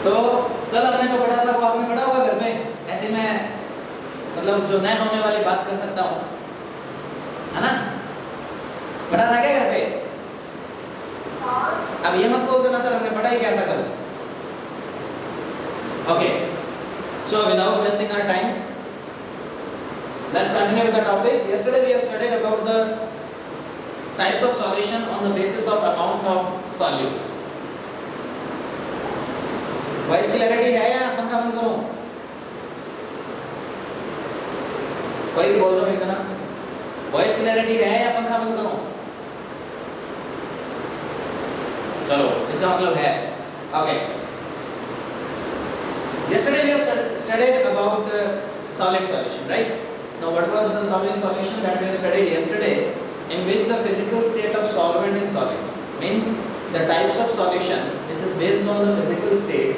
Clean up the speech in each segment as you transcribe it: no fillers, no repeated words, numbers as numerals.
तो कल हमने जो पढ़ा था वो आपने पढ़ा होगा घर में, ऐसे मैं मतलब जो नए होने वाली बात कर सकता हूँ, है ना? पढ़ा था क्या घर पे? अब ये मत बोल देना सर हमने पढ़ा ही क्या था कल। Okay, so without wasting our time, let's continue with the topic. Yesterday we have studied about the types of solution on the basis of amount of solute. Voice clarity है या पंखा बंद करूं? कोई भी बोल दो एक जना, वॉइस क्लैरिटी है या पंखा बंद करूं? चलो इसका मतलब है। Okay, yesterday we have studied about solid solution, right? Now what was the solid solution that we have studied yesterday, in which the physical state of solvent is solid, means the types of solution which is based on the physical state,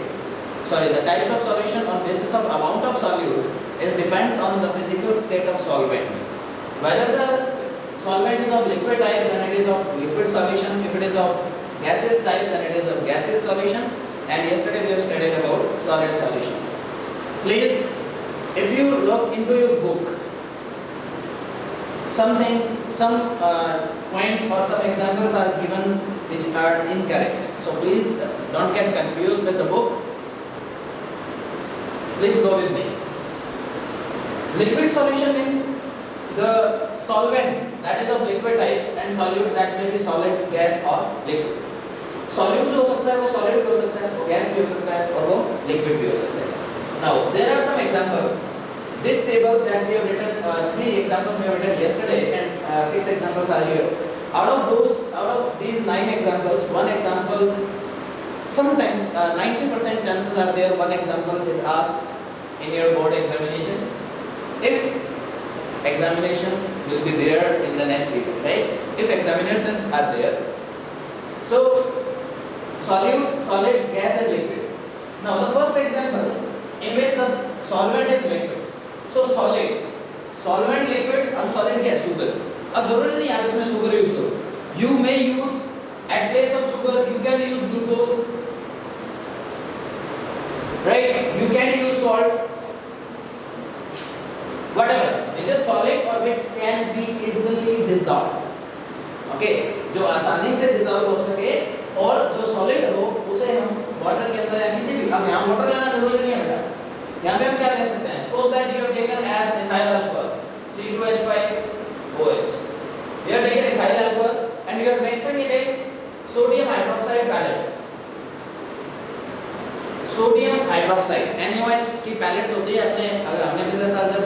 the types of solution on basis of amount of solute is depends on the physical state of solvent. Whether the solvent is of liquid type, then it is of liquid solution. If it is of gaseous type, then it is of gaseous solution. And yesterday we have studied about solid solution. Please, if you look into your book, some points or some examples are given which are incorrect. So please don't get confused with the book. Please go with me. Liquid solution means the solvent that is of liquid type and solute that may be solid, gas or liquid. Solute जो हो सकता है वो solid भी हो सकता है, वो gas भी हो सकता है और वो liquid भी हो सकता है. Now there are some examples. This table that we have written, 3 examples we have written yesterday and 6 examples are here. Out of these 9 examples, one example, sometimes 90% chances are there one example is asked in your board examinations. If examination will be there in the next year, right? If examinations are there, so solid, gas and liquid. Now the first example in which the solvent is liquid. So solvent liquid and solid gas sugar. अब जरूरी नहीं आप इसमें sugar use करो. You may use at place of sugar you can use glucose, right? You can use salt, whatever which is solid or which can be easily dissolved. Okay, जो आसानी से dissolve हो सके और जो solid हो उसे हम water के अंदर या किसी भी, अब यहाँ water लेना जरूरी नहीं है बेटा, यहाँ पे हम क्या ले सकते हैं? Suppose that you have taken as ethyl alcohol, C2H5OH. You have taken ethyl alcohol and you are mixing it in sodium hydroxide pellets. Sodium hydroxide NaOH की पैलेट्स होती है अपने, अगर हमने पिछले साल जब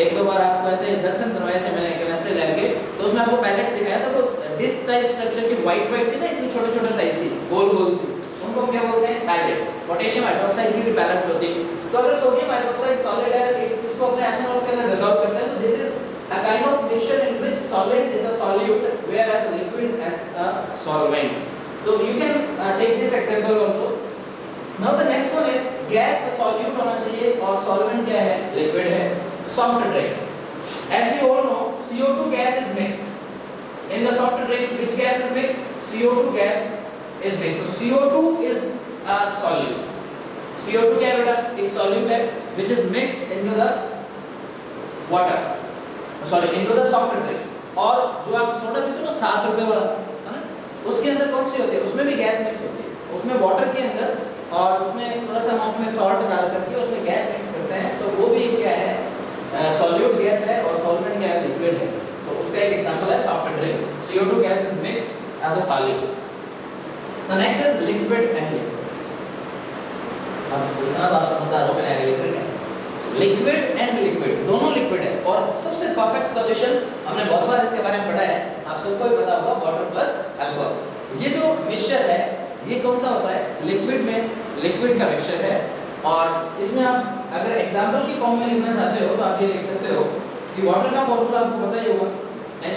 एक दो बार आपको ऐसे दर्शन करवाए थे मैंने केमिस्ट्री लैब के, तो उसमें आपको पैलेट्स दिखाया था, वो डिस्क टाइप स्ट्रक्चर की वाइट थी ना, इतनी छोटे छोटे साइज की, गोल सी, उनको हम क्या बोलते हैं? पैलेट्स. पोटेशियम हाइड्रोक्साइड की भी पैलेट्स होती है. तो अगर सोडियम हाइड्रोक्साइड सॉलिड है, इसको अपने एथेनॉल के अंदर डिसॉल्व करते हैं, तो this is a kind of mixture in which solid is a solute whereas liquid as a solvent. So you can take this example also. Now the next one is gas solute होना चाहिए और solvent क्या है? Liquid है. Soft drink. As we all know, CO2 gas is mixed. In the soft drinks, which gas is mixed? CO2 gas is mixed. So CO2 is a solute. CO2 क्या है बेटा? एक solute है which is mixed into the water. Sorry, into the soft drinks. और जो आप soda पीते हो ना 7 रुपए वाला, है ना? उसके अंदर कौन सी होती है? उसमें भी गैस मिक्स होती है. उसमें वाटर के अंदर और उसमें थोड़ा सा अमाउंट में सॉल्ट डाल करके उसमें गैस मिक्स करते हैं, तो वो भी क्या है? सॉल्यूट गैस है और सॉल्वेंट क्या है? लिक्विड है. तो उसका एक एग्जांपल है soft drink. CO2 gas is mixed as a solute. The next is liquid and liquid. अब इतना तो आप समझदार हो, मैंने लिक्विड क्या है? लिक्विड एंड लिक्विड दोनों लिक्विड है और सबसे परफेक्ट सॉल्यूशन हमने बहुत बार इसके बारे में पढ़ा है, आप सबको भी पता होगा, वाटर प्लस अल्कोहल. ये जो मिक्सचर है ये कौन सा होता है? लिक्विड में लिक्विड का मिक्सचर है. और इसमें आप अगर एग्जांपल की फॉर्म में लिखना चाहते हो तो आप ये लिख सकते हो कि वाटर का फॉर्मूला आपको पता ही होगा,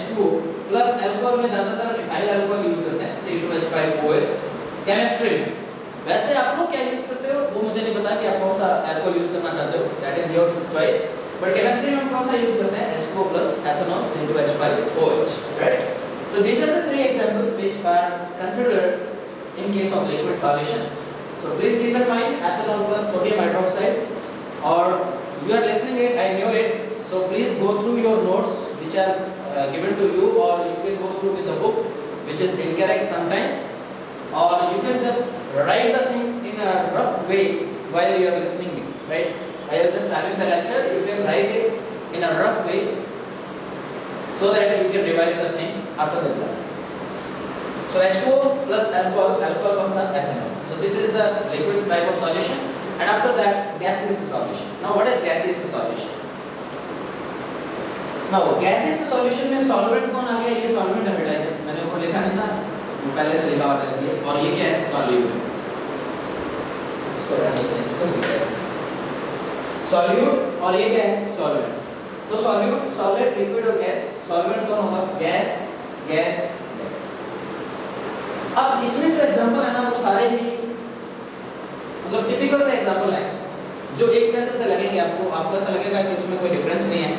H2O प्लस अल्कोहल में ज्यादातर इथाइल अल्कोहल यूज करते हैं, C2H5OH. केमिस्ट्री में वैसे आप लोग क्या यूज करते हो वो मुझे नहीं पता कि आप कौन सा अल्कोहल यूज करना चाहते हो, that is your choice, but chemistry में हम कौन सा यूज करते हैं? H2O plus ethanol C2H5OH, right? So these are the 3 examples which are considered in case of liquid solution. So please keep in mind ethanol plus sodium hydroxide, or you are listening it, I know it. So please go through your notes which are given to you, or you can go through with the book which is incorrect sometime, or you can just write the things in a rough way while you are listening it, right? While you are just having the lecture, you can write it in a rough way so that you can revise the things after the class. So H2O plus alcohol, alcohol comes up ethanol. So this is the liquid type of solution, and after that gaseous solution. Now what is gaseous solution? Now gaseous solution में solvent कौन आ गया? ये solvent है बेटा, मैंने ऊपर लिखा नहीं था, पहले से लिखा हुआ था इसलिए। और ये क्या है? solute। इसको रहने देते हैं, इसको लिखा है solute, और ये क्या है? solvent। तो solute, solid, liquid और gas, solvent कौन होगा? gas, gas, gas। अब इसमें जो एग्जांपल है ना वो सारे ही मतलब टिपिकल से एग्जांपल है जो एक जैसे से लगेंगे आपको। आपको ऐसा लगेगा कि उसमें कोई डिफरेंस नहीं है,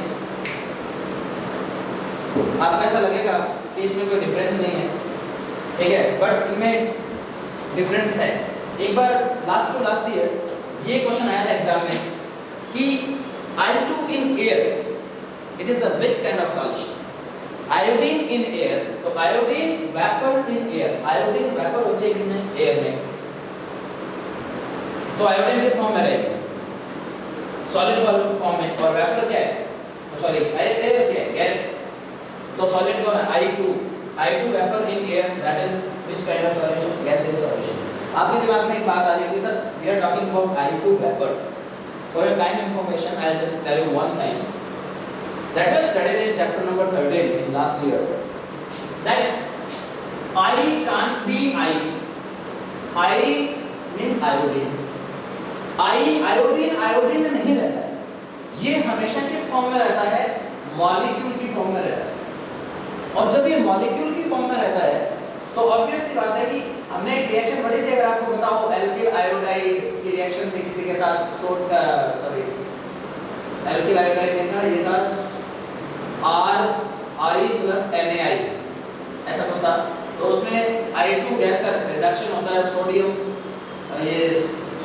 आपको ऐसा लगेगा कि इसमें कोई डिफरेंस नहीं है, ठीक है, बट इनमें डिफरेंस है। एक बार लास्ट टू लास्ट ईयर ये क्वेश्चन आया था एग्जाम में कि I2 in air, it is a which kind of solution? Iodine in air, तो iodine vapour in air, iodine vapour होती है किसमें? एयर में। तो आयोडीन किस फॉर्म में रहेगी? सॉलिड फॉर्म में, और वेपर क्या है? सॉरी एयर क्या है? गैस। तो सॉलिड कौन है? I2 vapour in air, that is which kind of solution? Gaseous solution. आपके दिमाग में एक बात आ रही होगी, sir we are talking about I2 vapour. For your kind information I will just tell you one thing that was studied in chapter number 13 in last year, that I can't be I means iodine, iodine में नहीं रहता है, ये हमेशा किस form में रहता है? मॉलिक्यूल की फॉर्म में रहता है। और जब ये मॉलिक्यूल की फॉर्म में रहता है तो ऑब्वियस सी बात है कि हमने एक रिएक्शन पढ़ी थी, अगर आपको पता हो, एल्किल आयोडाइड की रिएक्शन थी किसी के साथ, एल्किल आयोडाइड का ये था RI plus NaI, ऐसा कुछ था। तो उसमें I2 गैस का रिडक्शन होता है,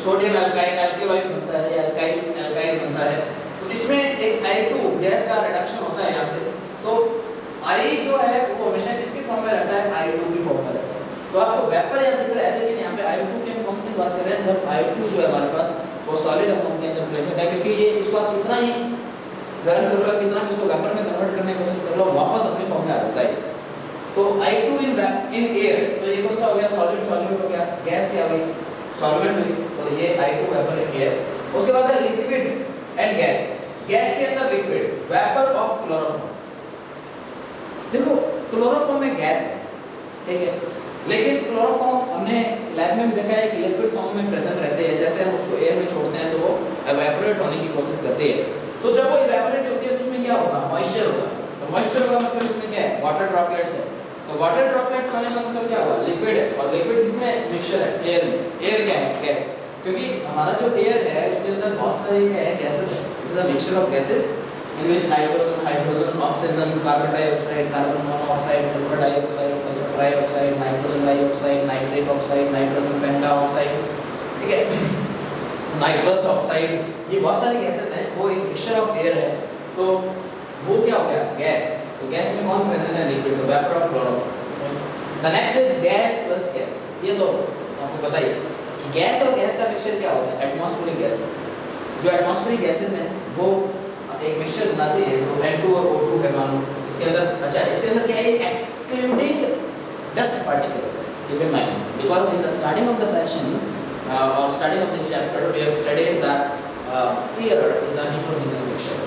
सोडियम एल्काइल एल्केलॉइड बनता है, एल्काइल बनता है। तो इसमें एक I2 गैस का रिडक्शन होता है यहाँ से। तो I जो है वो हमेशा किसकी फॉर्म में रहता है? I2 की फॉर्म में रहता है। तो आपको वेपर यहाँ दिख रहा है, लेकिन यहाँ पे I2 की हम कौन सी बात कर रहे हैं? जब I2 जो है हमारे पास वो सॉलिड अमाउंट के अंदर प्रेजेंट है, क्योंकि ये इसको आप कितना ही गर्म कर लो, कितना भी इसको वेपर में कन्वर्ट करने की कोशिश कर लो, वापस अपनी फॉर्म में आ जाता है। तो I2 इन एयर, तो ये कौन सा हो गया? सॉल्यूट हो गया, गैस क्या हुई? सॉल्वेंट हुई। तो ये I2 वेपर इन एयर। उसके बाद है लिक्विड एंड गैस, गैस के अंदर लिक्विड, वेपर ऑफ क्लोरोफॉर्म। देखो क्लोरोफॉर्म में गैस है, ठीक है, लेकिन क्लोरोफॉर्म हमने लैब में भी देखा है कि लिक्विड फॉर्म में प्रेजेंट रहते हैं। जैसे हम उसको एयर में छोड़ते हैं तो वो इवेपोरेट होने की कोशिश करती है। तो जब वो इवेपोरेट होती है तो उसमें क्या होगा? मॉइस्चर होगा। तो मॉइस्चर होगा मतलब उसमें क्या है? वाटर ड्रॉपलेट्स है। तो वाटर ड्रॉपलेट्स होने का मतलब क्या हुआ? लिक्विड है, और लिक्विड किसमें? मिक्सचर है, एयर में। एयर क्या है? गैस। क्योंकि हमारा जो एयर है उसके अंदर बहुत सारे क्या है? गैसेस है। It is a mixture of gases in which nitrogen, hydrogen, oxygen, carbon dioxide, carbon monoxide, sulphur dioxide, sulphur trioxide, nitrogen dioxide, nitric oxide, nitrogen pentoxide, ठीक है, नाइट्रस ऑक्साइड, ये बहुत सारी गैसेस हैं, वो एक मिक्सचर ऑफ एयर है। तो वो क्या हो गया? गैस। तो गैस में कौन प्रेजेंट है? Liquid, so vapour of chloroform. The next is gas plus gas. ये तो आपको पता ही है कि गैस और गैस का मिक्सचर क्या होता है? Atmospheric gas. जो एटमॉस्फेरिक गैसेस हैं वो एक मिक्सचर बनाते हैं जो N2 और O2 है, मान लो इसके अंदर। अच्छा, इसके अंदर क्या है? एक्सक्लूडिंग डस्ट पार्टिकल्स है। Keep in mind, because in the starting of the session or studying of this chapter, we have studied that air is a heterogeneous mixture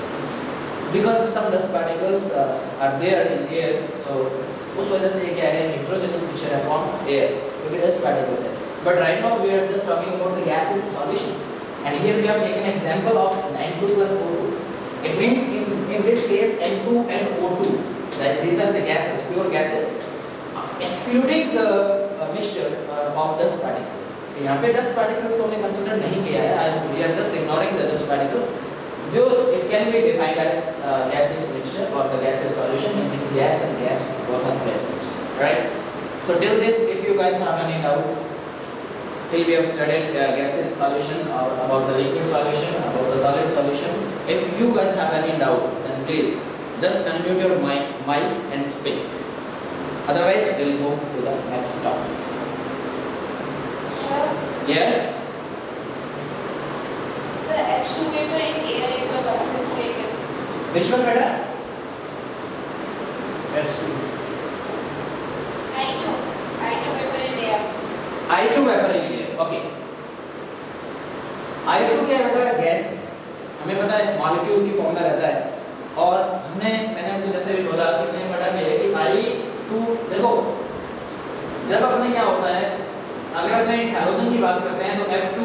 because some dust particles are there in air, so उस वजह से ये क्या है? heterogeneous mixture है। कौन? air, क्योंकि dust particles है। But right now we are just talking about the gaseous solution, and here we have taken example of N2 plus O2. It means in this case N2 and O2, that these are the gases, pure gases, excluding the mixture of dust particles. यहाँ पे dust particles को हमने consider नहीं किया है, we are just ignoring the dust particles. जो it can be defined as gaseous mixture or the gaseous solution in which gas and gas both are present, right? So till this, if you guys have any doubt, till we have studied gaseous solution or about the liquid solution, about the solid solution. If you guys have any doubt, then please just unmute your mic and speak. Otherwise, we'll move to the next topic. Yes. The H2 vapor in air is the gaseous vapor. Which one, beta? S2. I2 vapor in air. I2 vapor in air. Okay. I2 क्या है बेटा? Gas है। हमें पता है molecule की form में रहता है और मैंने आपको जैसे भी बोला कि मैंने पढ़ा भी है कि I2 देखो जब अपने क्या होता है अगर अपने हैलोजन की बात करते हैं तो F2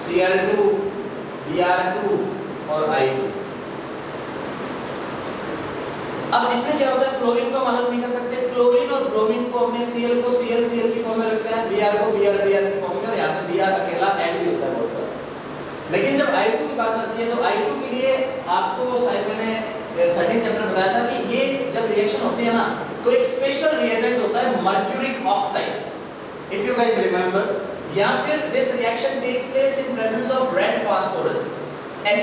Cl2 Br2 और I2। अब इसमें क्या होता है फ्लोरीन को हम अलग नहीं कर सकते, क्लोरीन और ब्रोमीन को अपने Cl को Cl की फॉर्म में रख सकते हैं, Br को Br की फॉर्म में और यहाँ से Br अकेला ऐड भी होता है बहुत बार। लेकिन जब I2 की बात आती है तो I2 के लिए आपको शायद मैंने 13 चैप्टर में बताया था कि ये जब रिएक्शन होती है ना तो एक स्पेशल रिएजेंट होता है mercuric oxide, if you guys remember, या फिर this reaction takes place in presence of red phosphorus Hi,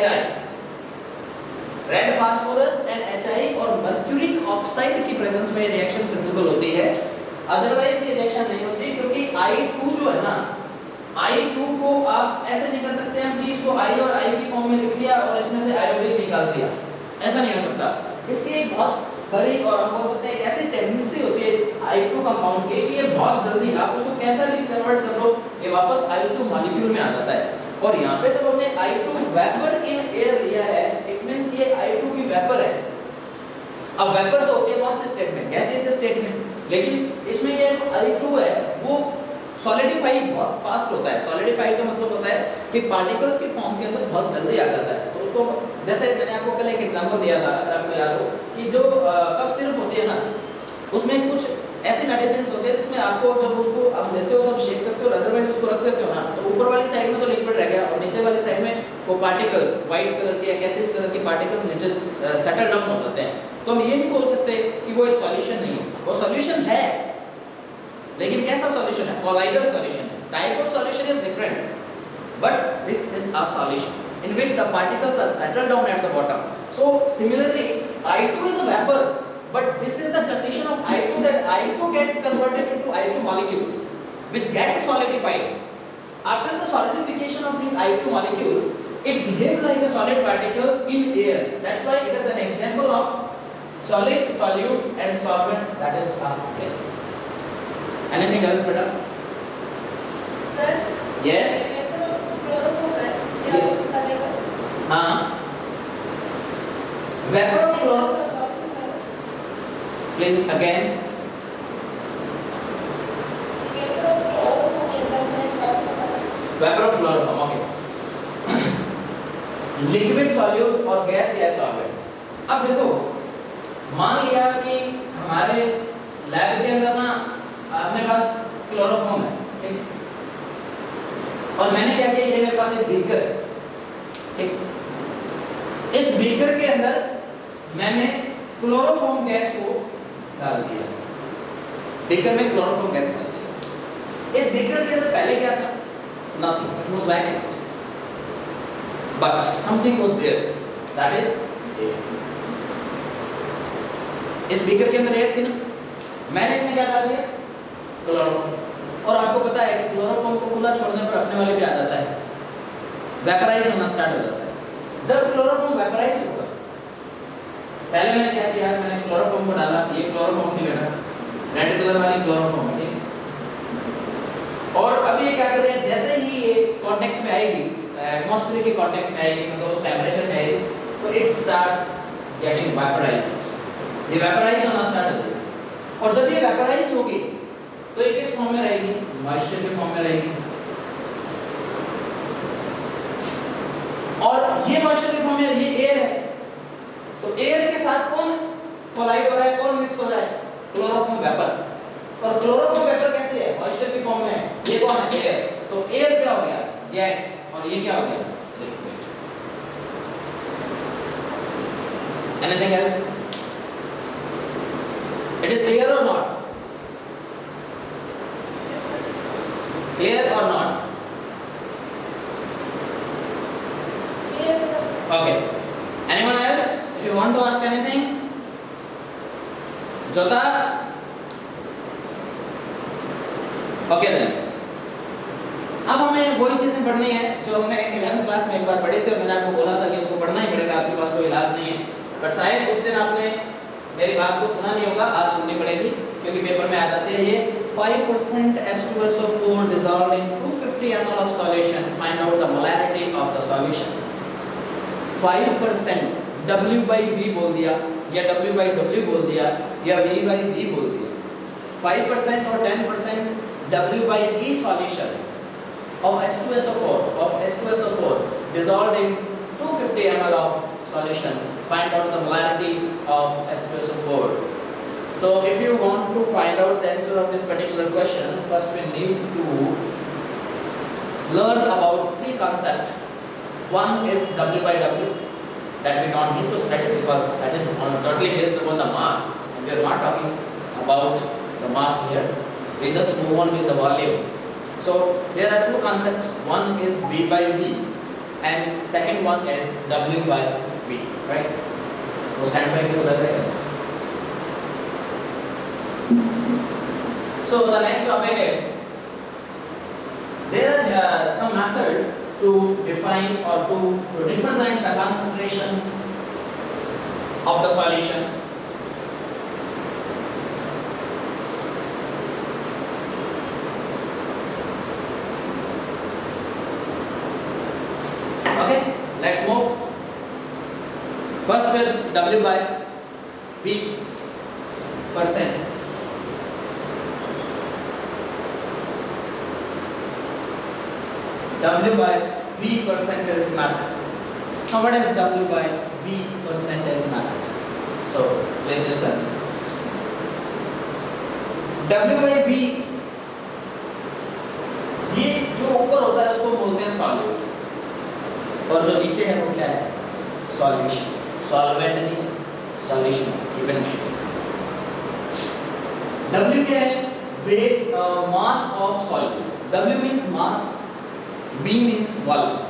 red phosphorus and Hi और मर्क्यूरिक ऑक्साइड की प्रेजेंस में रिएक्शन फिजिबल होती है। अदरवाइज ये रिएक्शन नहीं होती क्योंकि I2 जो है ना, I2 को आप ऐसे नहीं कर सकते हम कि इसको I और I की फॉर्म में लिख लिया और इसमें से आयोडीन निकाल दिया, ऐसा नहीं हो सकता। इसकी एक बहुत बड़ी और हम बोल सकते हैं एक ऐसी टेंडेंसी होती है इस I2 कंपाउंड की कि ये बहुत जल्दी आप उसको कैसा भी कन्वर्ट कर लो ये वापस I2 मॉलिक्यूल में आ जाता है। और यहाँ पे जब हमने I2 वेपर इन एयर लिया है, इट मींस ये I2 की वेपर है। अब वेपर तो होती है कौन से स्टेट में? गैसियस स्टेट में। लेकिन इसमें ये I2 है वो सॉलिडिफाई बहुत फास्ट होता है। सॉलिडिफाई का मतलब होता है कि पार्टिकल्स की फॉर्म के अंदर बहुत जल्दी आ जाता है। तो उसको जैसे मैंने आपको कल एक एग्जांपल दिया था, अगर आपको याद हो, कि जो कफ सिरप होती है ना उसमें कुछ ऐसे मेडिसिन होते हैं जिसमें आपको जब उसको आप लेते हो तब शेक करते हो, अदरवाइज उसको रख देते हो ना तो ऊपर वाली साइड में तो लिक्विड रह गया और नीचे वाली साइड में वो पार्टिकल्स व्हाइट कलर के या कैसे कलर के पार्टिकल्स नीचे सेटल डाउन हो जाते हैं। तो हम ये नहीं बोल सकते कि वो एक सॉल्यूशन नहीं है, वो सॉल्यूशन है लेकिन कैसा सॉल्यूशन है? कोलाइडल सॉल्यूशन है। Type of solution is different but this is a solution in which the particles are settled down at the bottom. So similarly I2 is a vapor, but this is the condition of I2 that I2 gets converted into I2 molecules which gets solidified. After the solidification of these I2 molecules it behaves like a solid particle in air. That's why it is an example of solid, solute and solvent, that is a gas. Anything else better? Sir? Yes? हाँ, vapor of chloro. Please again. Vapor of chloroform. Okay. Liquid solute और gas या solvent. अब देखो, मान लिया कि हमारे lab के अंदर ना अपने पास क्लोरोफॉर्म है, ठीक? और मैंने क्या किया, ये मेरे पास एक बीकर है, ठीक? इस बीकर के अंदर मैंने क्लोरोफॉर्म गैस को डाल दिया, बीकर में क्लोरोफॉर्म गैस डाल दिया। इस बीकर के अंदर पहले क्या था? Nothing. It was vacant. But something was there. That is air. इस बीकर के अंदर एयर थी ना, मैंने इसमें क्या डाल दिया? क्लोरोफॉर्म। और आपको पता है कि क्लोरोफॉर्म को खुला छोड़ने पर अपने वाले पे आ जाता है, वेपराइज होना स्टार्ट हो जाता है। जब क्लोरोफॉर्म वेपराइज होगा, पहले मैंने क्या किया, मैंने क्लोरोफॉर्म को डाला, ये क्लोरोफॉर्म थी बेटा, रेड कलर वाली क्लोरोफॉर्म है, ठीक? और अब ये क्या कर रहे हैं, जैसे ही ये कांटेक्ट में आएगी, एटमॉस्फेयर के कांटेक्ट में आएगी, मतलब उस टेंपरेचर में आएगी, तो इट स्टार्ट्स गेटिंग वेपराइज्ड। ये वेपराइज होना स्टार्ट हो जाएगी। और जब ये वेपराइज होगी तो ये किस फॉर्म में रहेगी? मॉइस्चर के फॉर्म में रहेगी। और ये मॉइस्चर के फॉर्म में, ये एयर है, तो एयर के साथ कौन कोलाइड हो रहा है, कौन मिक्स हो रहा है? Chloroform vapour. और क्लोरोफॉर्म वेपर कैसे है? मॉइस्चर की फॉर्म में है। ये कौन है? एयर। तो एयर क्या हो गया? गैस। और ये क्या हो गया? Liquid. Anything else? It is clear और नॉट? क्लियर और not? Okay. Anyone else? If you want to ask anything? Jota? Okay then. अब हमें वही चीजें पढ़नी है जो हमने 11th क्लास में एक बार पढ़ी थी और मैंने आपको बोला था कि उनको पढ़ना ही पड़ेगा, आपके पास कोई इलाज नहीं है। पर शायद उस दिन आपने मेरी बात को सुना नहीं होगा, आज सुननी पड़ेगी क्योंकि पेपर में आ जाते हैं ये 5% H2SO4 dissolved in 250 ml of solution, find out the molarity of the solution। 5% W by V बोल दिया या W by W बोल दिया या V by V बोल दिया। 5% और 10% W by V solution of H2SO4 dissolved in 250 ml of solution, find out the molarity of H2SO4। So if you want to find out the answer of this particular question, first we need to learn about three concepts. One is W by W, that we don't need to study because that is totally based upon the mass, and we are not talking about the mass here. We just move on with the volume. So there are two concepts. One is V by V, and second one is W by V. Right? So stand by this letter. So the next topic is there are some methods to define or to represent the concentration of the solution. Okay, let's move. First with W by V percent. W by V percentage method. Now what is W by V percentage method? So please listen. W by V, ये जो ऊपर होता है उसको बोलते हैं solute, और जो नीचे है वो क्या है? सॉल्यूशन। सॉल्वेंट नहीं, सॉल्यूशन, इवन नहीं। W क्या है? Weight, mass of solute. W means mass, V means volume.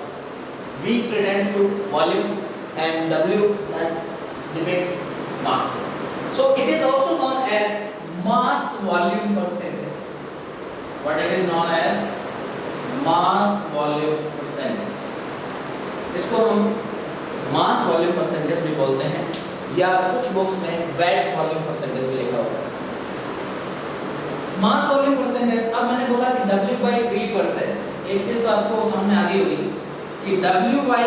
V pertains to volume and W that depicts mass. So it is also known as mass volume percentage. What it is known as? Mass volume percentage. इसको हम mass volume percentage भी बोलते हैं, या कुछ books में weight volume percentage भी लिखा होता है। mass volume percentage, अब मैंने बोला कि W by V percent, एक चीज तो आपको समझ आ गई होगी कि W by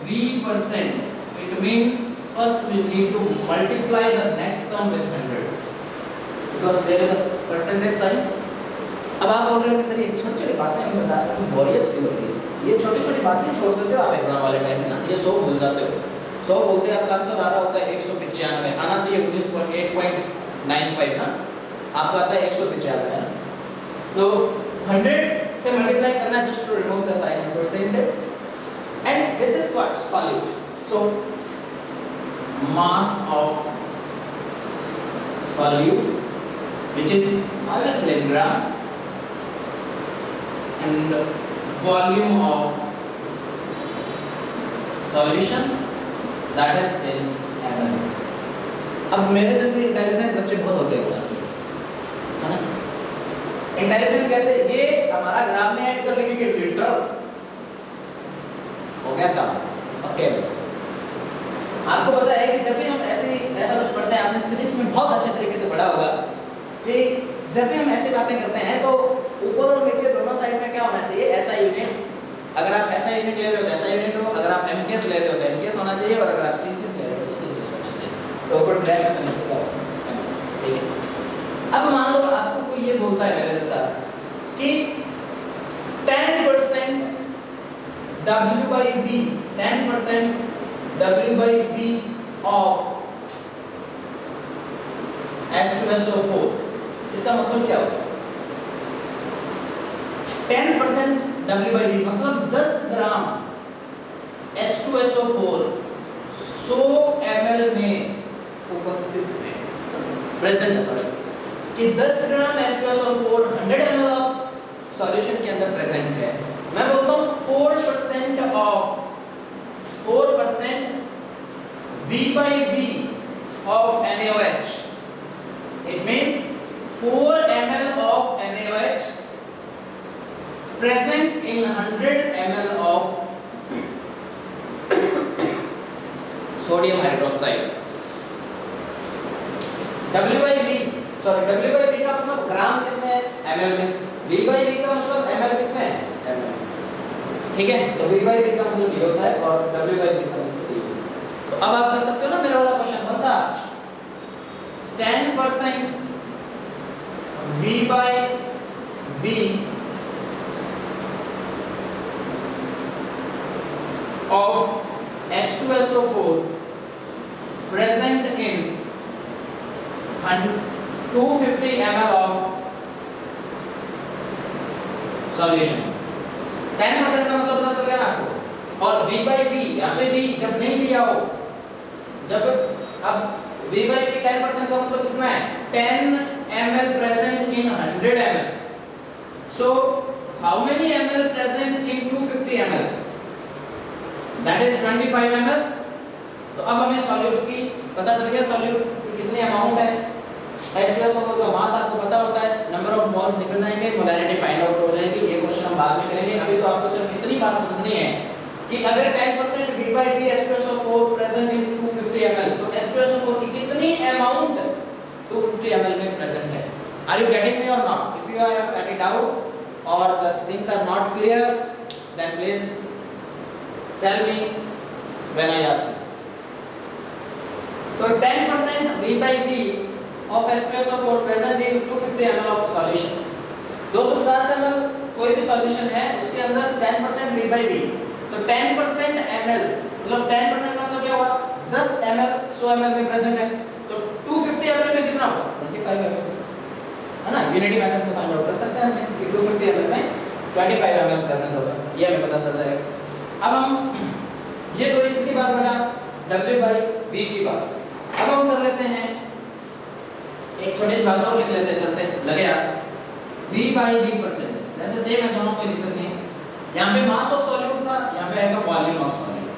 V percent, it means first we need to multiply the next term with 100 because there is a percentage sign। अब आप बोल रहे हो कि सर ये छोटी-छोटी बातें हमें बता रहे हैं, बोरियत फील हो रही है, ये छोटी-छोटी बातें छोड़ देते हो आप एग्जाम वाले टाइम में ना, ये 100 भूल जाते हो। 100 बोलते हैं आपका आंसर आ रहा होता है 195, आना चाहिए 19.8.95 ना, आपका आता है 195 है ना। तो 100 से मल्टीप्लाई करना है just to remove the sign of percentage, and this is what solute। So mass of solute, which is obviously in gram, and volume of solution, that is in ml। अब मेरे जैसे इंटेलिजेंट बच्चे बहुत होते हैं class में, है ना? इंटेलिजेंट कैसे? ये हमारा ग्राफ में है, इधर लिखेंगे लीटर, हो गया काम, पक्के में। आपको पता है कि जब भी हम ऐसा कुछ पढ़ते हैं, आपने फिजिक्स में बहुत अच्छे तरीके से पढ़ा होगा कि जब भी हम ऐसी बातें करते हैं तो ऊपर और नीचे दोनों साइड में क्या होना चाहिए? ऐसा यूनिट्स। अगर आप ऐसा यूनिट ले रहे हो तो ऐसा यूनिट हो, अगर आप एमकेएस ले रहे हो तो एमकेएस होना चाहिए, और अगर आप सीजीएस ले रहे हो तो सीजीएस होना चाहिए। तो ऊपर ग्राफ में तो नीचे का, ठीक है। अब मान लो आपको कोई ये बोलता है मेरे जैसा कि 10% W by V, 10% W by V of H2SO4, इसका मतलब क्या होगा? 10% W by V मतलब 10 ग्राम H2SO4 100 ml में उपस्थित है, प्रेजेंट है, सॉरी, कि 10 ग्राम H2SO4 100 ml ऑफ सॉल्यूशन के अंदर प्रेजेंट है। मैं बोलता हूँ 4% NaOH. It means 4 ml of NaOH present in 100 ml of sodium hydroxide. W/V, sorry W/V का मतलब ग्राम किसमें है? ml में. V/V का मतलब ml किसमें है? ml. ठीक है, तो V/V का मतलब ये होता है और W/V का मतलब ये. तो अब आप कर सकते हो ना मेरा वाला क्वेश्चन कौन सा? 10% V/V of H2SO4 present in 250 ml of solution. 10% का मतलब पता चल गया ना आपको. और V/V यहाँ पे भी जब नहीं दिया हो, जब अब V/V 10% का मतलब कितना है? 10 ml present in 100 ml. So how many ml present in 250 ml? That is 25 ml. तो अब हमें सॉल्यूट की पता चल गया, सॉल्यूट कितनी अमाउंट है. H2SO4 का मास आपको पता होता है, नंबर ऑफ मोल्स निकल जाएंगे, मोलैरिटी फाइंड आउट हो जाएगी. ये क्वेश्चन हम बाद में करेंगे. अभी तो आपको सिर्फ इतनी बात समझनी है कि अगर 10% V/V H2SO4 present in 250 ml, तो H2SO4 की कितनी अमाउंट 250 ml में प्रेजेंट है. Are you getting me or not? If you have any doubt or the things are not clear, then please tell me when I ask you. So 10% V/V of H2SO4 present in 250 ml of solution. 250 ml कोई भी solution है उसके अंदर 10% V/V. तो 10% ml मतलब 10% का मतलब क्या हुआ? 10 ml 100 ml में प्रेजेंट है. तो 250 ml में कितना होगा? 25 ml है ना. यूनिटी मेथड से फाइंड आउट कर सकते हैं हम कि 250 ml में 25 ml प्रेजेंट होगा. ये हमें पता चल जाएगा. अब हम ये तो इसकी बात बेटा W/V की बात. अब हम कर लेते हैं एक छोटी सी बात और लिख लेते हैं, चलते लगे यार. V/V परसेंटेज वैसे सेम है, दोनों कोई दिक्कत नहीं है. यहाँ पे मास ऑफ सॉल्यूट था, यहाँ पे आएगा वॉल्यूम ऑफ सॉल्यूट.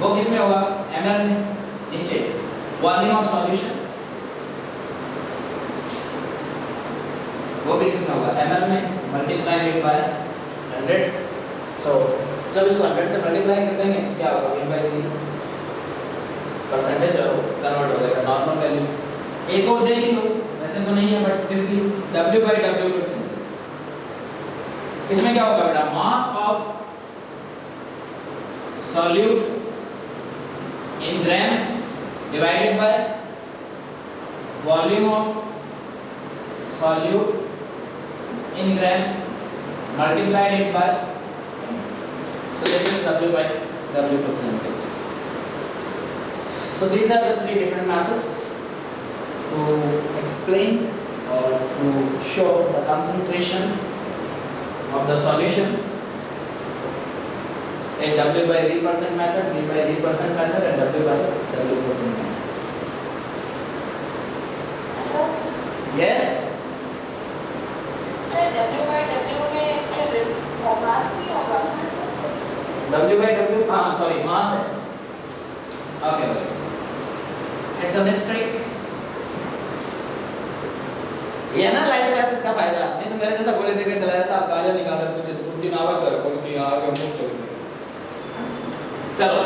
वो किसमें होगा? ml में. नीचे वॉल्यूम ऑफ सॉल्यूशन वो भी किसमें होगा? ml में. Multiply by 100. सो जब इसको 100 से मल्टीप्लाई कर देंगे क्या होगा? V/V परसेंटेज कन्वर्ट हो जाएगा नॉर्मल वैल्यू. एक और देख लो, वैसे तो नहीं है बट फिर भी W/W परसेंटेज. इसमें क्या होगा बेटा? मास of solute in gram divided by volume of solute in gram multiplied by. So this is W/W percentage. So these are the 3 different methods to explain or to show the concentration of the solution in W/V percent method, V/V percent method and W/W percent method. Yes? W/W में formula नहीं होगा. W/W हाँ sorry mass है. Okay okay. It's a mystery. ये ना live classes का फायदा. नहीं तो मेरे जैसा गोले देकर चला जाता, आप गालियां निकाल रहे कुछ चुनाव कर कौन कि आगे मुझ चलो.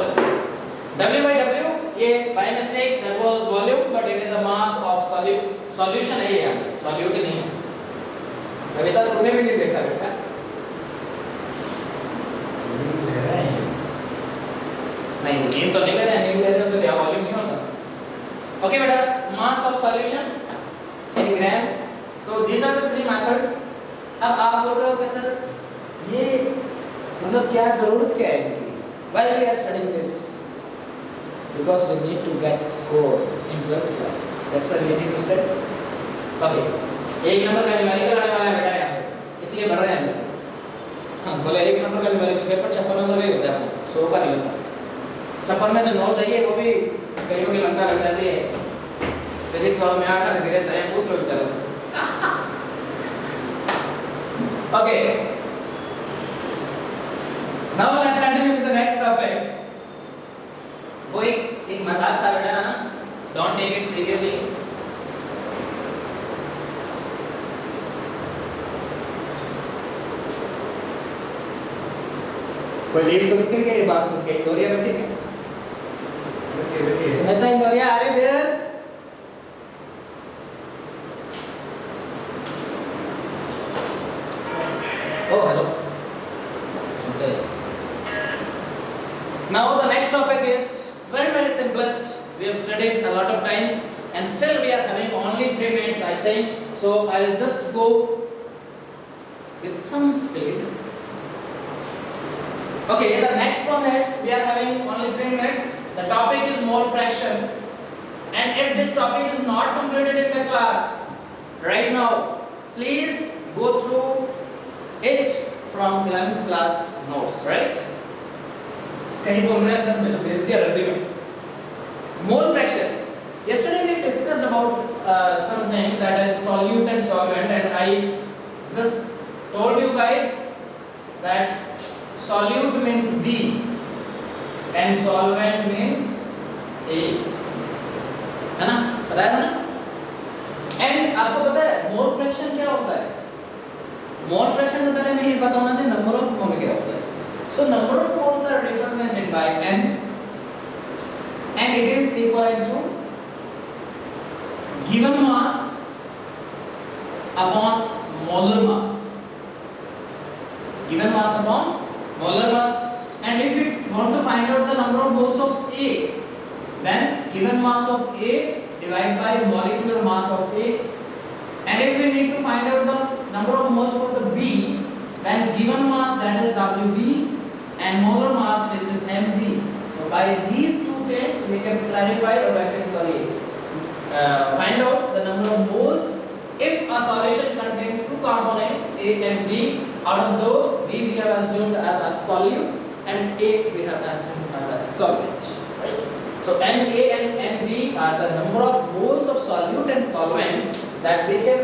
W/W ये by mistake that was volume but it is a mass of solution है. ये सॉल्यूट नहीं है. अभी तक तुमने भी नहीं देखा बेटा. नहीं नींद तो नहीं ले रहे हैं. नींद ले रहे हो तो क्या वॉल्यूम नहीं होता. ओके बेटा. मास ऑफ सॉल्यूशन इन ग्राम. तो दीज आर द 3 मेथड्स. अब आप बोल रहे हो कि सर ये मतलब क्या जरूरत क्या है इनकी? Why we are studying this? Because we need to get score in 12th class. That's why we need to study. Okay. 1 number का न्यूमेरिकल आने वाला है बेटा यहाँ से, इसलिए बढ़ रहे हैं हम. हाँ बोले 1 नंबर का न्यूमेरिकल पेपर 56 नंबर का ही होता है अपना, 100 का नहीं होता. 56 में से 9 चाहिए, वो भी कईयों की लंका लग जाती है. फिजिक्स वालों में 8 डिग्री से पूछ लो बेचारे से. Okay. Now let's continue with the next topic. एक मजाक था बेटा ना, डोंट टेक इट सीरियसली। कोई लीड तो निकल गई बात सुन के। इंदौरिया बैठे क्या? बैठिए सुनता इंदौरिया आ रहे देर। Oh, hello. Okay. Now the next topic is very simplest. We have studied a lot of times and still we are having only 3 minutes I think. So I'll just go with some speed. Okay, the next one is we are having only 3 minutes. The topic is mole fraction. And if this topic is not completed in the class right now, please go through it from 11th class notes, right? कहीं बोल रहे हैं sir, मैंने भेज दिया रद्दी में। Mole fraction. Yesterday we discussed about something that is solute and solvent, and I just told you guys that solute means B and solvent means A, है ना? बताया था ना? And आपको पता है मोल फ्रैक्शन क्या होता है? मोल फ्रैक्शन से पहले मैं ये बताना चाहिए नंबर ऑफ मोल क्या होता है। So number of moles are represented by n, and it is equivalent to given mass upon molar mass. Given mass upon molar mass. And if you want to find out the number of moles of A, then given mass of A divided by molecular mass of A. And if we need to find out the number of moles for the B, then given mass, that is Wb, and molar mass, which is Mb. So by these two things we can clarify, or I can find out the number of moles if a solution contains 2 components A and B. Out of those, B we have assumed as a solute and A we have assumed as a solvent, right? So Na and Nb are the number of moles of solute and solvent that we can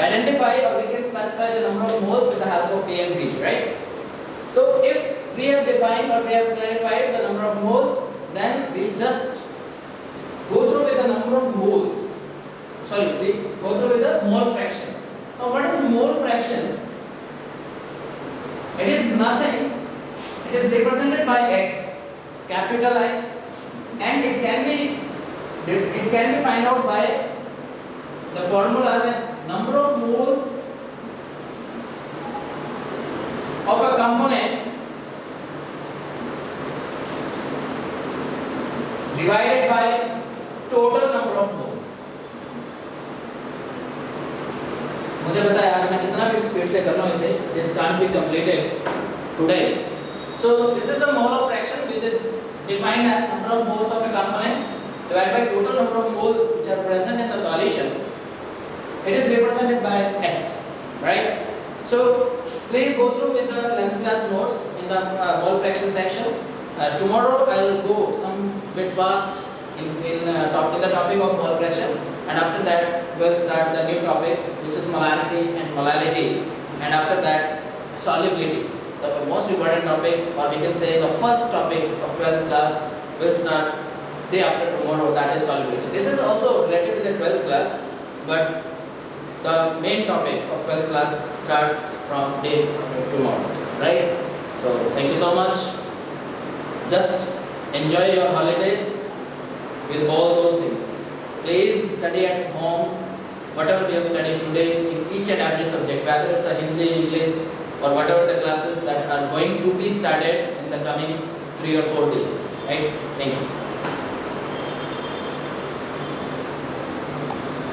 identify, or we can specify the number of moles with the help of A and B, right? So if we have defined or we have clarified the number of moles, then we just go through with the number of moles. Sorry, we go through with the mole fraction. Now what is mole fraction? It is nothing. It is represented by X, capital X, and it can be find out by the formula that number of moles of a component divided by total number of moles. मुझे पता है आज मैं कितना भी speed से कर रहा हूँ इसे, this can't be completed today. So this is the mole of fraction, which is defined as number of moles of a component divided by total number of moles which are present in the solution. It is represented by X, right? So please go through with the 11th class notes in the mole fraction section. Tomorrow I will go some bit fast in the topic of mole fraction, and after that we will start the new topic, which is molarity and molality, and after that solubility. The most important topic, or we can say the first topic of 12th class, will start day after tomorrow, that is solubility. This is also related to the 12th class, but the main topic of 12th class starts from day after tomorrow, right? So thank you so much. Just enjoy your holidays with all those things. Please study at home whatever we have studied today in each and every subject, whether it's a Hindi, English, or whatever the classes that are going to be started in the coming 3 or 4 days, right? Thank you.